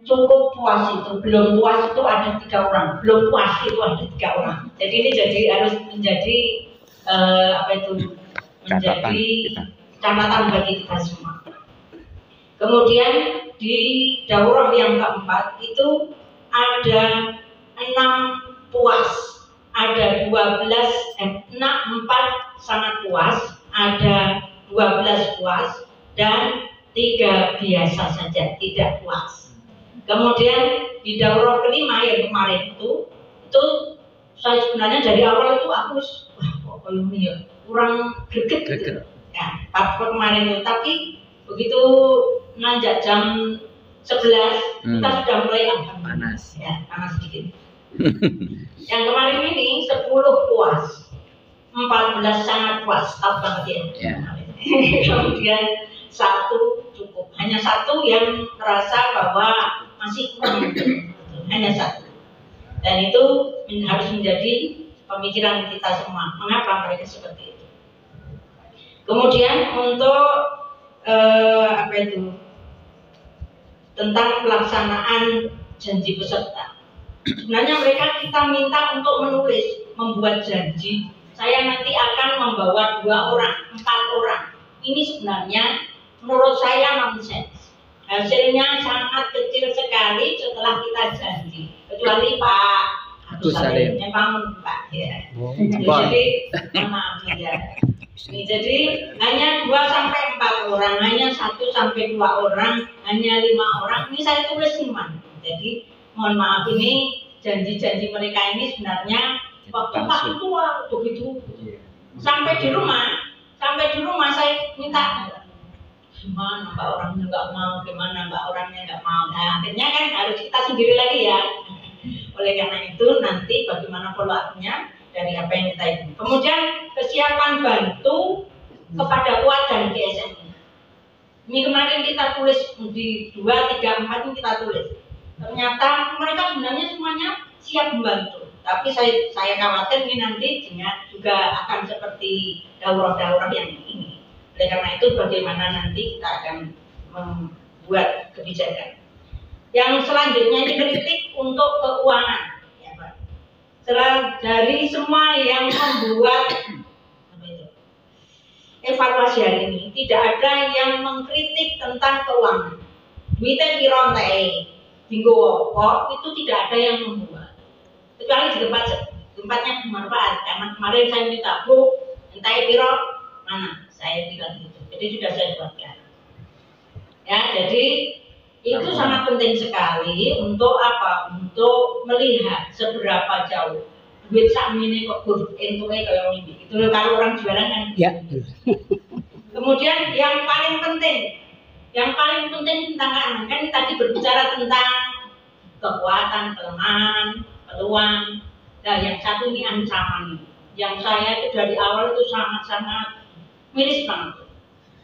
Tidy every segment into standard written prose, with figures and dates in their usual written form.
cukup puas itu, belum puas itu ada 3 orang, belum puas itu ada 3 orang. Jadi ini jadi harus menjadi menjadi catatan bagi kita semua. Kemudian di daurah yang keempat itu ada 6 puas, ada 4 sangat puas, ada 12 puas, dan 3 biasa saja, tidak puas. Kemudian di daurah kelima yang kemarin itu saya sebenarnya dari awal itu aku kok ini ya kurang greget gitu. Ya, pas kemarin itu, tapi begitu nanjak jam 11 kita sudah mulai panas. Ya, panas sedikit. Yang kemarin ini 10 puas, 14 sangat puas, top banget ya. Kemudian 1 cukup, hanya 1 yang merasa bahwa masih kurang, hanya 1. Dan itu harus menjadi pemikiran kita semua. Mengapa mereka seperti itu? Kemudian untuk tentang pelaksanaan janji peserta. Sebenarnya mereka kita minta untuk membuat janji. Saya nanti akan membawa 2 orang, 4 orang. Ini sebenarnya menurut saya nonsens. Hasilnya sangat kecil sekali setelah kita janji. Kecuali Pak Agus Salim, memang Pak ya. Jadi maaf ya. Jadi hanya 2-4 orang, hanya 1-2 orang, hanya 5 orang. Ini saya tulis iman. Jadi mohon maaf, ini janji-janji mereka ini sebenarnya waktu begitu sampai di rumah saya minta gimana Mbak orangnya nggak mau, gimana Mbak orangnya nggak mau. Nah akhirnya kan harus kita sendiri lagi ya. Oleh karena itu nanti bagaimana follow up-nya dari apa yang kita ini. Kemudian kesiapan bantu kepada kuat dan GSM. Ini kemarin kita tulis di 2, 3, 4 ini kita tulis. Ternyata mereka sebenarnya semuanya siap membantu. Tapi saya khawatir ini nanti juga akan seperti daurah-daurah yang ini. Oleh karena itu bagaimana nanti kita akan membuat kebijakan. Yang selanjutnya ini kritik untuk keuangan. Ya, Pak. Dari semua yang membuat evaluasi hari ini, tidak ada yang mengkritik tentang keuangan. Duitnya dirontai, dinggo kok itu tidak ada yang membuat. Kecuali di tempatnya bermanfaat. Karena kemarin saya minta Bu, entai piro mana? Saya bilang gitu. Jadi sudah saya buatkan. Ya, jadi itu sangat penting sekali untuk apa? Untuk melihat seberapa jauh duit sak ini kok entuke kayak ini. Itu kalau orang jualan kan. Ya. Kemudian yang paling penting tentang keamanan kan tadi berbicara tentang kekuatan, kelemahan, peluang. Nah, yang satu ini ancaman. Yang saya itu dari awal itu sangat-sangat miris banget.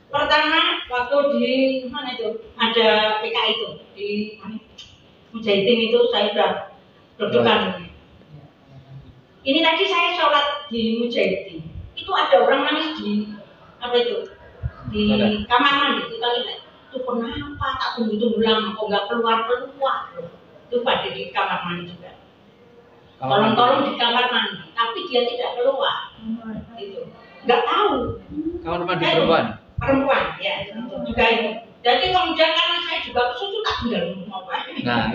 Pertama waktu di mana itu ada PKI itu di Mujahidin itu saya sudah deg-degan. Ini tadi saya sholat di Mujahidin itu ada orang nangis di di kamar mandi kita lihat itu kenapa tak tunggu lama kok nggak keluar itu pada di kamar mandi juga. Tolong di kamar mandi tapi dia tidak keluar itu nggak tahu. Kamar mandi perempuan ya juga itu. Jadi kemudian karena saya juga kesusu tak tinggal mau apa. Nah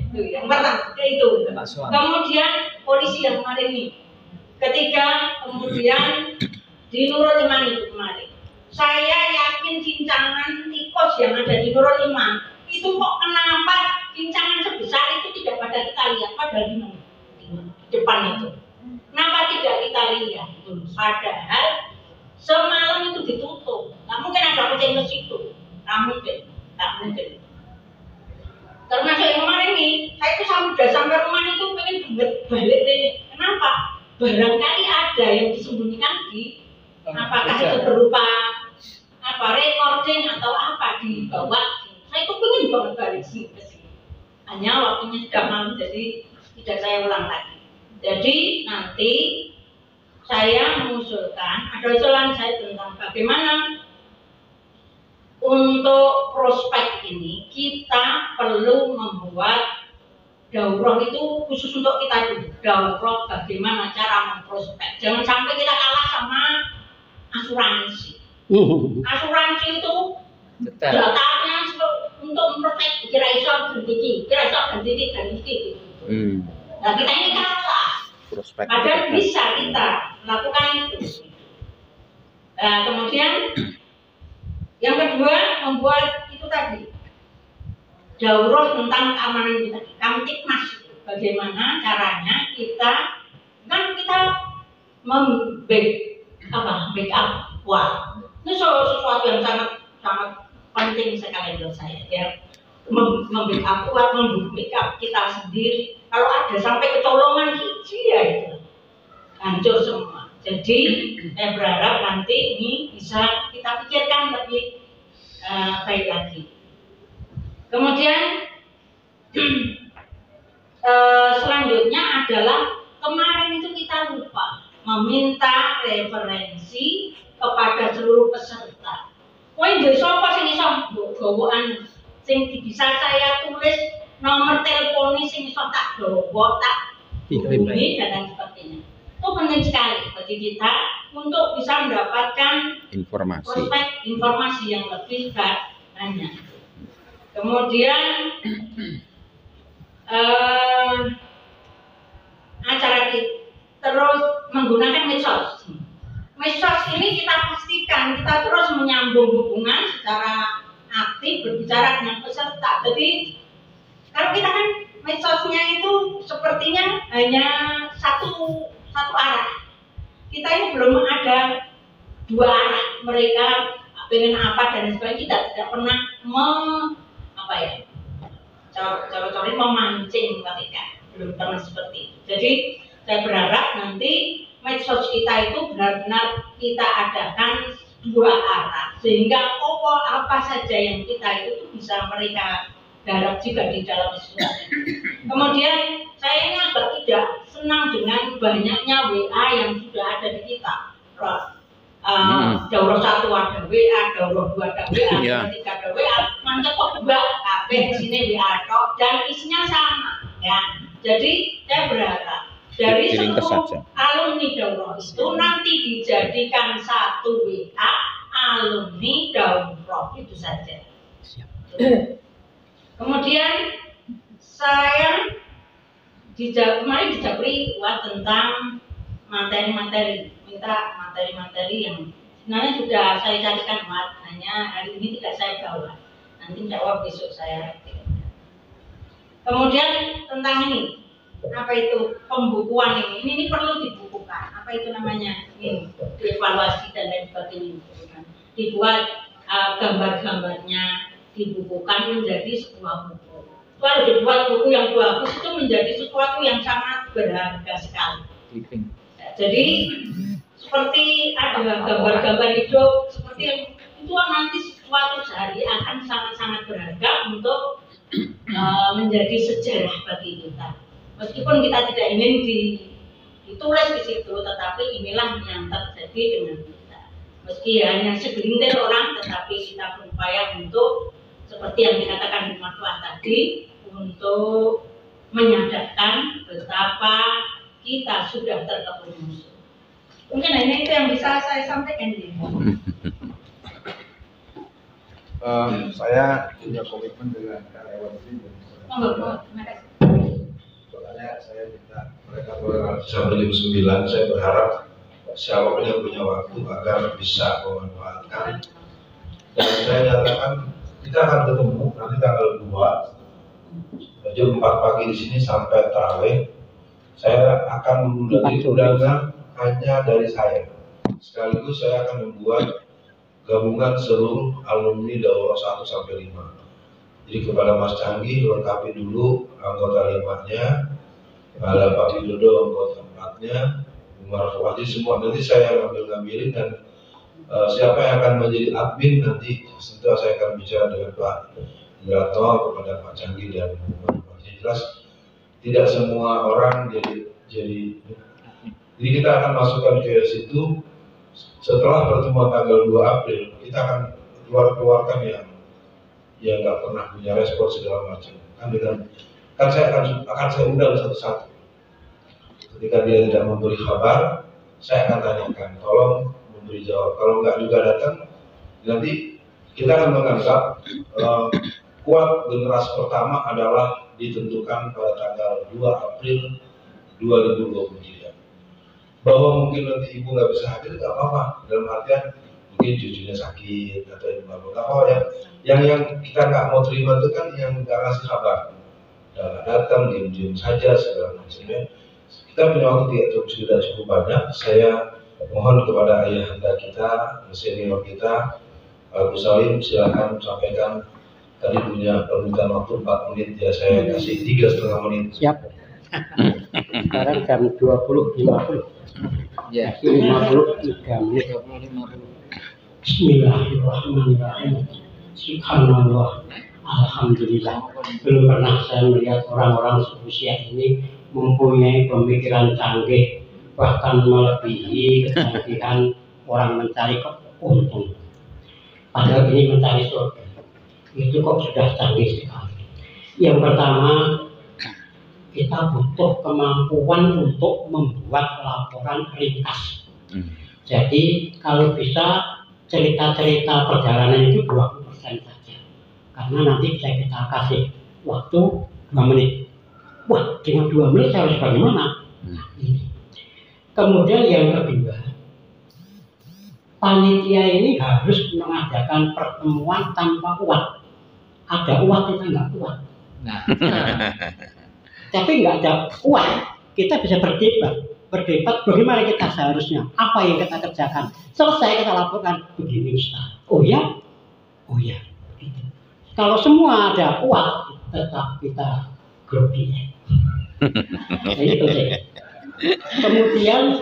itu yang pertama itu. Kemudian polisi yang kemarin ini ketika kemudian di Nurul Iman itu kemarin saya yakin cincangan tikus yang ada di Nurul Iman itu kok kenapa cincangan sebesar itu tidak pada kita lihat padahal di depan itu kenapa tidak kita lihat padahal semalam itu ditutup nggak mungkin ada kucing ke situ nggak mungkin termasuk yang kemarin ini saya itu sudah sampai rumah itu pengen balik ini kenapa barangkali ada yang disembunyikan di apakah itu berupa recording atau apa di bawah. Saya itu pengen banget balik sini ke sini. Hanya waktunya sudah malam jadi tidak saya ulang lagi. Jadi nanti saya mengusulkan ada usulan saya tentang bagaimana untuk prospek ini kita perlu membuat daurah itu khusus untuk kita dulu. Daurah bagaimana cara memprospek. Jangan sampai kita kalah sama asuransi. Asuransi itu datanya untuk memprospek kira iso ganti, kira iso ganti. Nah kita ini kalah. Padahal bisa kita melakukan itu. Nah, kemudian yang kedua membuat itu tadi daurah tentang keamanan kita, Kamtipmas. Bagaimana caranya kita backup wah itu sesuatu yang sangat penting sekali menurut saya ya, membackup wah, membackup kita sendiri. Kalau ada sampai kecolongan ya itu hancur semua. Jadi saya berharap nanti ini bisa kita pikirkan lebih baik lagi. Kemudian selanjutnya adalah kemarin itu kita lupa meminta referensi kepada seluruh peserta. Kowe ndek sapa sing iso gowokan sing bisa saya tulis nomor teleponnya sing iso tak gowo tak hubungi dan lain sebagainya. Itu penting sekali bagi kita untuk bisa mendapatkan informasi yang lebih banyak. Kemudian acara kita terus menggunakan medsos. Medsos ini kita pastikan kita terus menyambung hubungan secara aktif berbicara dengan peserta. Jadi kalau kita kan medsosnya itu sepertinya hanya satu arah. Kita ini belum ada dua arah. Mereka pengen apa dan sebagainya. Kita tidak pernah cara-cara memancing mereka. Belum pernah seperti itu. Jadi saya berharap nanti medsos kita itu benar-benar kita adakan dua arah sehingga apa saja yang kita itu bisa mereka garap juga di dalam medsos. Kemudian saya ini agak tidak senang dengan banyaknya WA yang sudah ada di kita. Daurah 1 ada WA, daurah 2 ada WA, daurah 3 ada WA, mantep kok juga kabeh di sini WA tok dan isinya sama ya. Jadi saya berharap dari seluruh alumni daurah itu nanti dijadikan satu WA alumni daurah itu saja. Kemudian saya kemarin dijabri tentang materi-materi, minta materi-materi yang sebenarnya sudah saya carikan hanya hari ini tidak saya bawa, nanti jawab besok saya. Kemudian tentang ini, apa itu pembukuan ini perlu dibukukan, apa itu namanya ini dievaluasi dan lain sebagainya, dibuat gambar-gambarnya, dibukukan menjadi sebuah buku. Kalau dibuat buku yang bagus itu menjadi sesuatu yang sangat berharga sekali. Jadi seperti ada gambar-gambar hidup seperti yang itu nanti suatu hari akan sangat-sangat berharga untuk menjadi sejarah bagi kita. Meskipun kita tidak ingin ditulis di situ, tetapi inilah yang terjadi dengan kita. Meski hanya segelintir orang, tetapi kita berupaya untuk seperti yang dikatakan di Marwah tadi, untuk menyadarkan betapa kita sudah terkepung musuh. Mungkin hanya itu yang bisa saya sampaikan. Saya punya komitmen dengan karyawan ini. Soalnya saya minta mereka sampai jam 9. Saya berharap siapapun yang punya waktu agar bisa memanfaatkan. Dan saya nyatakan kita akan ketemu nanti tanggal 2 jam 4 pagi di sini sampai tarawih. Saya akan mengundangi undangan hanya dari saya. Sekaligus saya akan membuat gabungan seluruh alumni daurah 1 sampai 5. Jadi kepada Mas Canggih lengkapi dulu anggota 5-nya, ada Pak Widodo anggota 4-nya, Umar Fuadi semua. Nanti saya ngambilin dan siapa yang akan menjadi admin nanti setelah saya akan bicara dengan Pak Wiratno kepada Pak Canggih dan Umar. Jelas tidak semua orang jadi kita akan masukkan ke situ setelah pertemuan tanggal 2 April kita akan keluarkan yang nggak pernah punya respon segala macam. Kan saya akan saya undang satu-satu. Ketika dia tidak memberi kabar, saya akan tanyakan, tolong memberi jawab. Kalau nggak juga datang, nanti kita akan menganggap kuat generasi pertama adalah ditentukan pada tanggal 2 April 2023. Bahwa mungkin nanti ibu nggak bisa hadir, nggak apa-apa. Dalam artian mungkin cucunya sakit atau ibu nggak apa-apa. Yang kita nggak mau terima itu kan yang nggak ngasih kabar, nggak datang, diem-diem saja segala macamnya. Kita punya waktu tidak cukup banyak. Saya mohon kepada ayahanda kita, senior kita, Gus Salim, silakan sampaikan. Tadi punya permintaan waktu 4 menit, ya saya kasih 3,5 menit. Siap. Sekarang jam 20.50. Ya, 53 menit. Bismillahirrahmanirrahim. Subhanallah. Alhamdulillah. Belum pernah saya melihat orang-orang seusia ini mempunyai pemikiran canggih, bahkan melebihi kecanggihan orang mencari keuntungan. Padahal ini mencari surga. Itu kok sudah canggih sekali. Yang pertama, kita butuh kemampuan untuk membuat laporan ringkas. Jadi kalau bisa cerita-cerita perjalanan itu 20% saja. Karena nanti bisa kita kasih waktu 2 menit. Wah, dengan 2 menit saya harus bagaimana? Kemudian yang kedua, panitia ini harus mengadakan pertemuan tanpa uang. Ada uang kita nggak kuat. Tapi nggak ada uang, kita bisa berdebat bagaimana kita seharusnya, apa yang kita kerjakan. Selesai kita laporkan begini Ustaz. Oh ya, gitu. Kalau semua ada uang, tetap kita grogi. Itu sih. Kemudian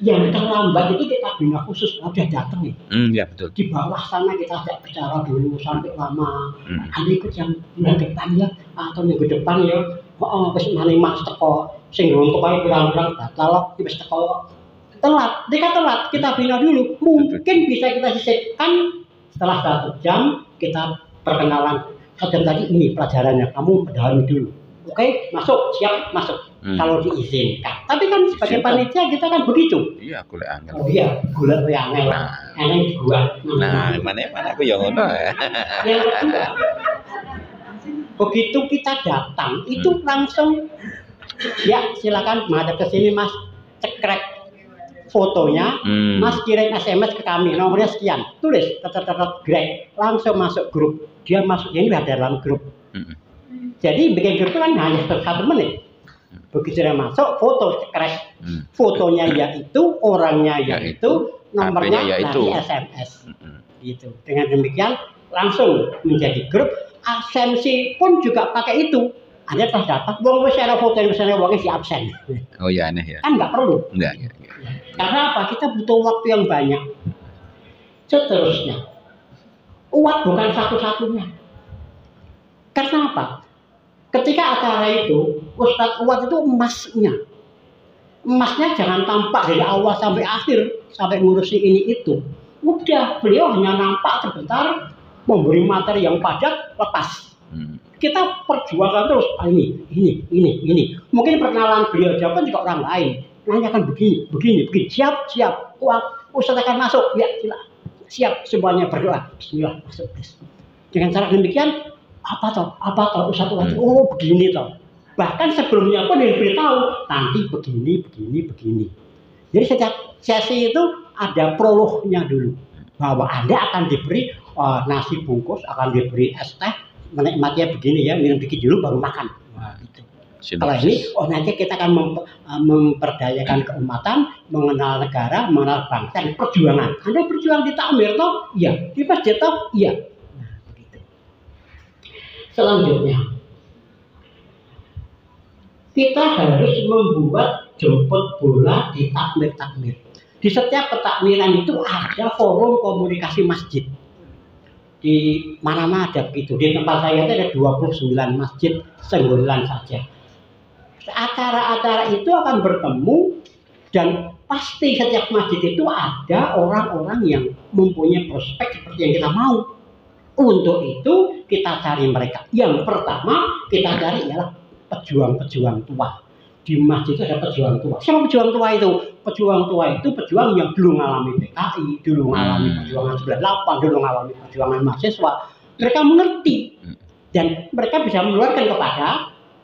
yang terlambat itu kita bina khusus udah datang nih. Ya betul. Di bawah sana kita ajak bicara dulu sampai lama. Ada ikut yang bulan depan ya atau minggu depan ya. Wis mari mas teko sing untuk ae pirang-pirang batal wis teko. Telat, kita bina dulu. Mungkin bisa kita sisihkan setelah 1 jam kita perkenalan. Kadang tadi ini pelajarannya, kamu pedalami dulu. Oke, masuk, siap, masuk. Kalau diizinkan. Tapi kan sebagai panitia kita kan begitu. Iya, golek angel. Oh iya, golek angel. Eneng gua. Nah, mana aku yang ngono ya. Yang kedua, begitu kita datang itu langsung ya silakan menghadap ke sini Mas, cekrek fotonya, Mas kirim SMS ke kami, nomornya sekian, tulis, grek, langsung masuk grup. Dia masuk, ini ada dalam grup. Jadi bikin grup itu kan hanya 1 menit. Begitu dia masuk, foto cekrek, fotonya yaitu, orangnya yaitu, nomornya dari SMS. Gitu. Dengan demikian langsung menjadi grup. Absensi pun juga pakai itu. Anda telah dapat, wong wis ada foto yang misalnya wongnya si absen. Oh iya aneh ya. Kan nggak perlu. Enggak. Karena apa? Kita butuh waktu yang banyak. Seterusnya, uang bukan satu-satunya. Karena apa? Ketika acara itu, Ustadz Uwat itu emasnya. Emasnya jangan tampak dari awal sampai akhir, sampai ngurusi ini itu. Udah, beliau hanya nampak sebentar, memberi materi yang padat, lepas. Kita perjuangkan terus, ini. Mungkin perkenalan beliau jawab juga orang lain. Nanyakan begini. Siap. Wah, Ustadz akan masuk. Ya, siap. Semuanya berdoa. Bismillah, masuk. Dengan cara demikian, apa toh Ustadz Uwat? Oh, begini toh. Bahkan sebelumnya pun diberitahu nanti begini. Jadi setiap sesi itu ada prolognya dulu bahwa Anda akan diberi nasi bungkus, akan diberi es teh, menikmatinya begini ya, minum dikit dulu baru makan. Nah, itu. Kalau ini, nanti kita akan memperdayakan keumatan, mengenal negara, mengenal bangsa, dan perjuangan. Anda berjuang di takmir toh? Iya. Di masjid toh? Iya. Nah, begitu. Selanjutnya, kita harus membuat jemput bola di takmir-takmir. Di setiap petakmiran itu ada forum komunikasi masjid. Di mana-mana ada begitu. Di tempat saya itu ada 29 masjid senggolan saja. Acara-acara itu akan bertemu dan pasti setiap masjid itu ada orang-orang yang mempunyai prospek seperti yang kita mau. Untuk itu kita cari mereka. Yang pertama kita cari ialah pejuang-pejuang tua. Di masjid itu ada pejuang tua. Siapa pejuang tua itu? Pejuang tua itu pejuang yang dulu mengalami PKI, dulu mengalami perjuangan 98, dulu mengalami perjuangan mahasiswa. Mereka mengerti dan mereka bisa menularkan kepada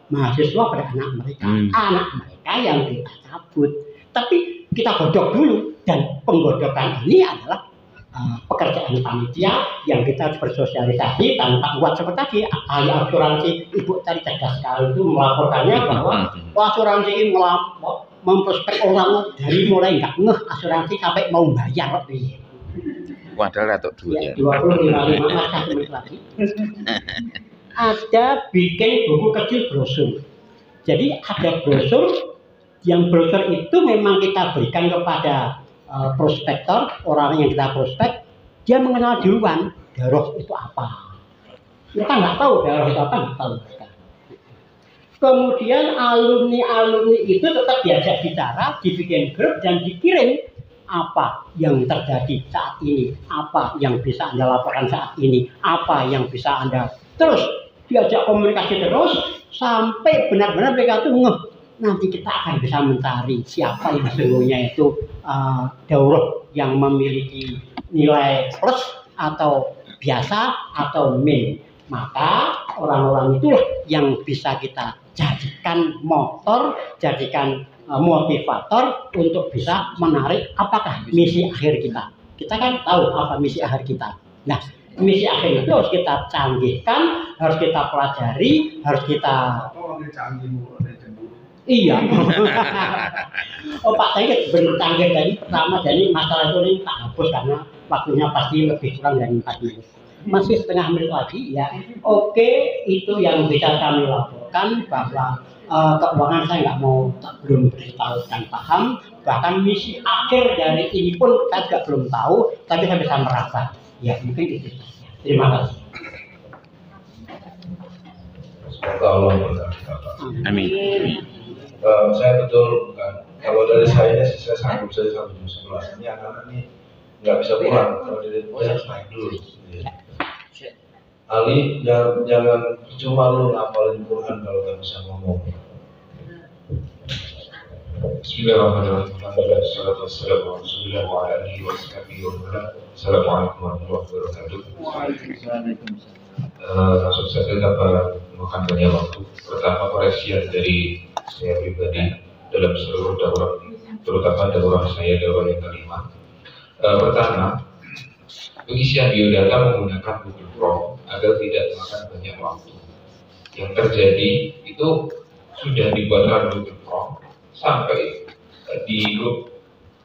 mahasiswa, pada anak mereka. Anak mereka yang kita cabut. Tapi kita godok dulu, dan penggodokan ini adalah pekerjaan panitia yang kita harus bersosialisasi tanpa buat seperti tadi ahli asuransi. Ibu tadi cerdas sekali itu melaporkannya bahwa asuransi ini memprospek orang dari mulai nggak ngeh asuransi sampai mau bayar. Padahal atau duit ya. 25 satu menit lagi. Ada bikin buku kecil brosur. Jadi ada brosur, yang brosur itu memang kita berikan kepada prospektor, orang yang kita prospek, dia mengenal duluan daroh itu apa. Mereka nggak tahu daroh itu apa, nggak tahu mereka. Kemudian alumni itu tetap diajak bicara, dibikin grup dan dikirim apa yang terjadi saat ini, apa yang bisa Anda laporkan saat ini, apa yang bisa Anda, terus diajak komunikasi terus sampai benar-benar mereka tuh ngeh. Nanti kita akan bisa mencari siapa yang sesungguhnya itu daurah yang memiliki nilai plus atau biasa atau min. Maka orang-orang itulah yang bisa kita jadikan motor, jadikan motivator untuk bisa menarik apakah misi akhir kita. Kita kan tahu apa misi akhir kita. Nah, misi akhir itu harus kita canggihkan, harus kita pelajari, harus kita iya. Oh Pak, saya bertanggung tadi pertama, jadi masalah itu ini tak hapus karena waktunya pasti lebih kurang dari 4 menit. Masih setengah menit lagi ya. Oke, itu yang bisa kami laporkan bahwa keuangan saya nggak mau, belum beritahu dan paham. Bahkan misi akhir dari ini pun saya juga belum tahu, tapi saya bisa merasa. Ya mungkin itu saja. Terima kasih. Semoga Allah memberkati. Amin. Saya betul bukan. Kalau dari saya sih saya sanggup saja sampai jam 11. Ini anak-anak ini nggak bisa pulang. Kalau dari saya harus naik dulu. Ya. Ali, jangan cuma lu ngapalin Quran kalau nggak bisa ngomong. Bismillahirrahmanirrahim. Assalamualaikum warahmatullahi wabarakatuh. Langsung saja dapat memakan banyak waktu. Pertama, koreksian dari saya pribadi dalam seluruh daurah, terutama daurah saya, daurah yang kelima. Pertama, pengisian biodata menggunakan Google Chrome agar tidak memakan banyak waktu. Yang terjadi itu sudah dibuatkan Google Chrome sampai di grup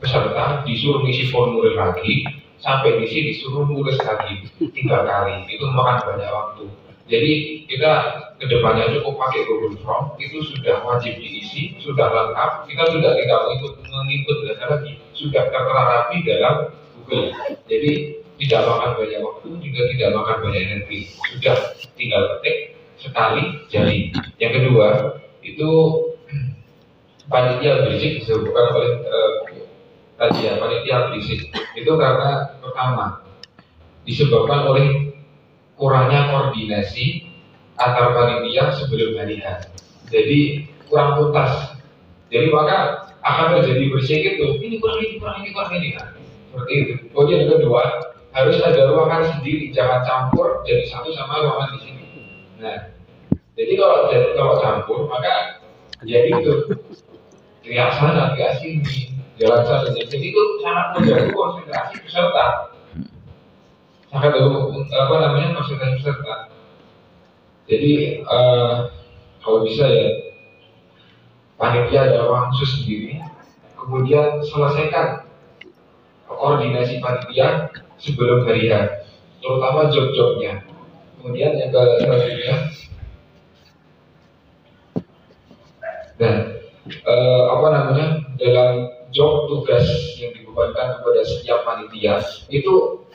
peserta disuruh isi formulir lagi, sampai di sini disuruh nulis lagi 3 kali, itu memakan banyak waktu. Jadi kita kedepannya cukup pakai Google Form, itu sudah wajib diisi, sudah lengkap, kita sudah tidak mengikut data lagi, sudah tertera rapi dalam Google. Jadi tidak makan banyak waktu, juga tidak makan banyak energi, sudah tinggal ketik sekali jadi. Yang kedua itu panitia berisik disebutkan oleh tadi ya, panitia berisik itu karena pertama disebabkan oleh kurangnya koordinasi antar panitia sebelum hari H. Jadi kurang tuntas. Jadi maka akan terjadi berisik itu. Ini kurang ini kan. Seperti itu. Kemudian yang kedua harus ada ruangan sendiri, jangan campur jadi satu sama ruangan di sini. Nah, jadi kalau campur maka jadi itu teriak sana, teriak sini, jalan sana. Jadi itu sangat mengganggu konsentrasi peserta. Sangat konsentrasi peserta. Jadi kalau bisa ya panitia ada ruang khusus sendiri. Kemudian selesaikan koordinasi panitia sebelum hari H, terutama job-jobnya. Kemudian yang selanjutnya, dan dalam job tugas yang dibebankan kepada setiap panitia itu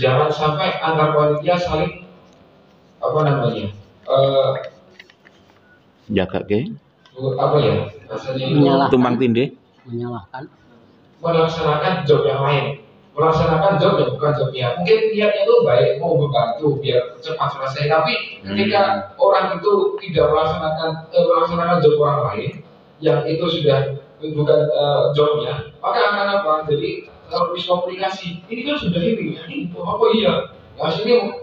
jangan sampai antar panitia saling jaga ke menyalahkan. tumpang tindih, menyalahkan melaksanakan job yang lain, melaksanakan job yang bukan jobnya. Mungkin niatnya itu baik, mau membantu biar cepat selesai, tapi ketika orang itu tidak melaksanakan job orang lain yang itu sudah bukan jobnya, maka akan apa? Jadi miskomunikasi. Ini kan sudah ini apa iya? Ya sini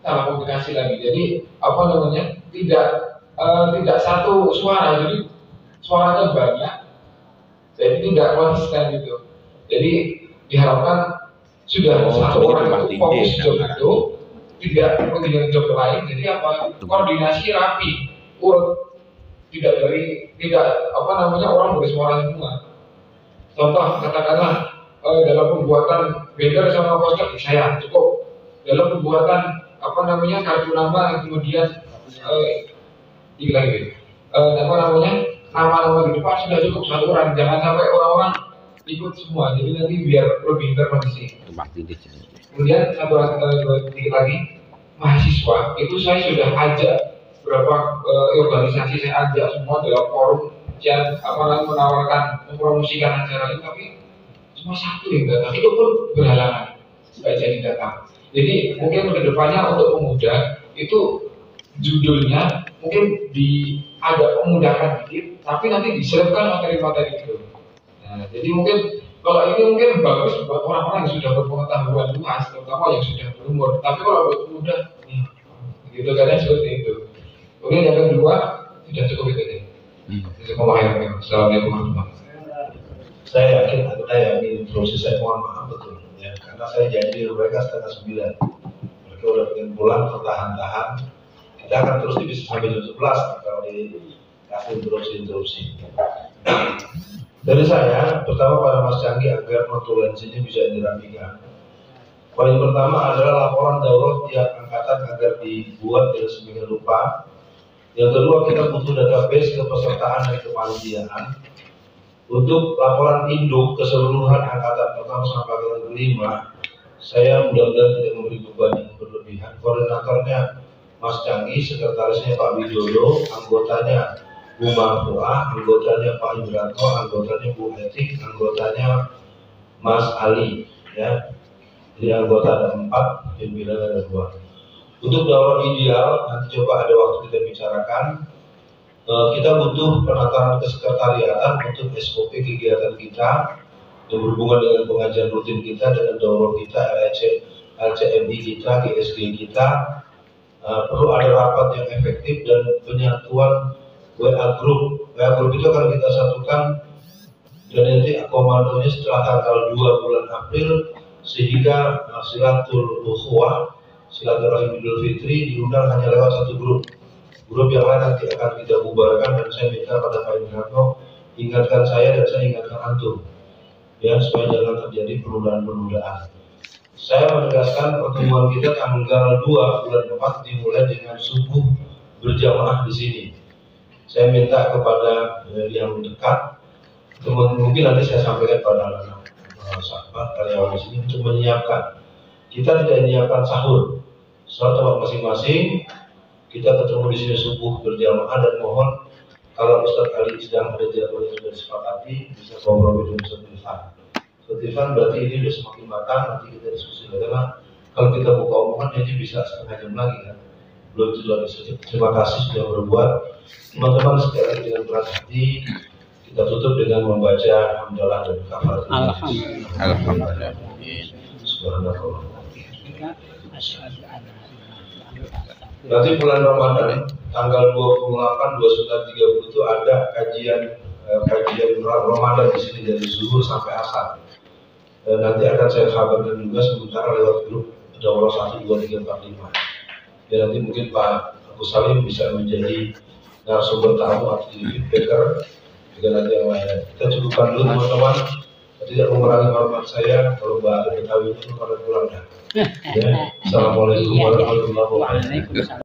salah komunikasi lagi. Jadi apa namanya? Tidak satu suara, jadi suaranya banyak, jadi tidak konsisten gitu. Jadi diharapkan sudah satu orang itu fokus job itu, tidak dengan job lain. Jadi apa? Koordinasi rapi, tidak apa namanya orang bersuara semua. Contoh katakanlah dalam pembuatan banner sama poster saya cukup, dalam pembuatan apa namanya kartu nama kemudian apa namanya nama-nama di depan sudah cukup satu orang, jangan sampai orang-orang ikut semua, jadi nanti biar lebih terkondisi. Kemudian sedikit lagi, mahasiswa itu saya sudah ajak beberapa organisasi, saya ajak semua dalam forum yang apa namanya menawarkan mempromosikan acara ini, tapi cuma satu yang datang, itu pun berhalangan supaya jadi datang. Jadi mungkin kedepannya untuk pemuda itu judulnya mungkin agak memudahkan dikit, tapi nanti diselipkan materi-materi itu. Nah, jadi mungkin kalau ini mungkin bagus buat orang-orang yang sudah berpengetahuan luas, terutama yang sudah berumur. Tapi kalau buat pemuda, gitu kan seperti itu. Kemudian yang kedua, sudah cukup itu deh. Pemahaman. Assalamualaikum warahmatullahi wabarakatuh. Saya yakin proses saya mohon maaf betul ya, karena saya janji mereka 8:30. Mereka udah pengen pulang, tertahan-tahan. Kita akan terus bisa sampai jam 11 kalau dikasih interupsi. Dari saya, pertama pada Mas Canggi agar notulensinya bisa dirapikan. Poin pertama adalah laporan daurah tiap angkatan agar dibuat tidak sedemikian rupa. Yang kedua, kita butuh database kepesertaan dan kepanitiaan. Untuk laporan induk keseluruhan angkatan pertama sampai angkatan kelima, saya mudah-mudahan tidak memberi beban yang berlebihan. Koordinatornya Mas Canggi, sekretarisnya Pak Widodo, anggotanya Bu Marfuah, anggotanya Pak Ibranto, anggotanya Bu Etik, anggotanya Mas Ali, ya. Jadi anggota ada 4, pimpinan ada 2. Untuk daurah ideal, nanti coba ada waktu kita bicarakan. Kita butuh penataan kesekretariatan untuk SOP kegiatan kita yang berhubungan dengan pengajian rutin kita, dengan daurah kita, LCMI kita, GSG kita. Perlu ada rapat yang efektif dan penyatuan WA Group. WA Group itu akan kita satukan dan nanti komandonya setelah tanggal 2 bulan April, sehingga silaturahim Idul Fitri diundang hanya lewat satu grup. Grup yang lain nanti akan kita bubarkan, dan saya minta pada Pak Indrano ingatkan saya dan saya ingatkan antum ya, supaya jangan terjadi penundaan-penundaan. Saya menegaskan pertemuan kita tanggal 2 bulan 4 dimulai dengan subuh berjamaah di sini. Saya minta kepada yang dekat, mungkin nanti saya sampaikan pada sahabat karyawan di sini untuk menyiapkan. Kita tidak menyiapkan sahur, soal tempat masing-masing. Kita ketemu di sini subuh berjamaah, dan mohon kalau Ustadz Ali sedang ada jadwal yang sudah disepakati bisa ngobrol dengan Ustadz Irfan. Ustadz Irfan berarti ini sudah semakin matang, nanti kita diskusi lagi. Karena kalau kita buka omongan ini bisa setengah jam lagi kan. Belum itu lagi. Terima kasih sudah berbuat. Teman-teman sekali lagi dengan berat hati kita tutup dengan membaca hamdalah dan kafarat. Alhamdulillah. Subhanallah. Nanti bulan Ramadan tanggal 28, 29, 30 itu ada kajian Ramadan di sini dari zuhur sampai asar. Nanti akan saya kabarkan juga sementara lewat grup daurah 1, 2, 3, 4, 5. Ya nanti mungkin Pak Agus Salim bisa menjadi narasumber tamu atau jadi feedbacker juga nanti yang lainnya. Kita cukupkan dulu teman-teman. Tidak mengurangi hormat saya, kalau Mbak ada Betawi itu pada pulang ya. Assalamualaikum warahmatullahi wabarakatuh.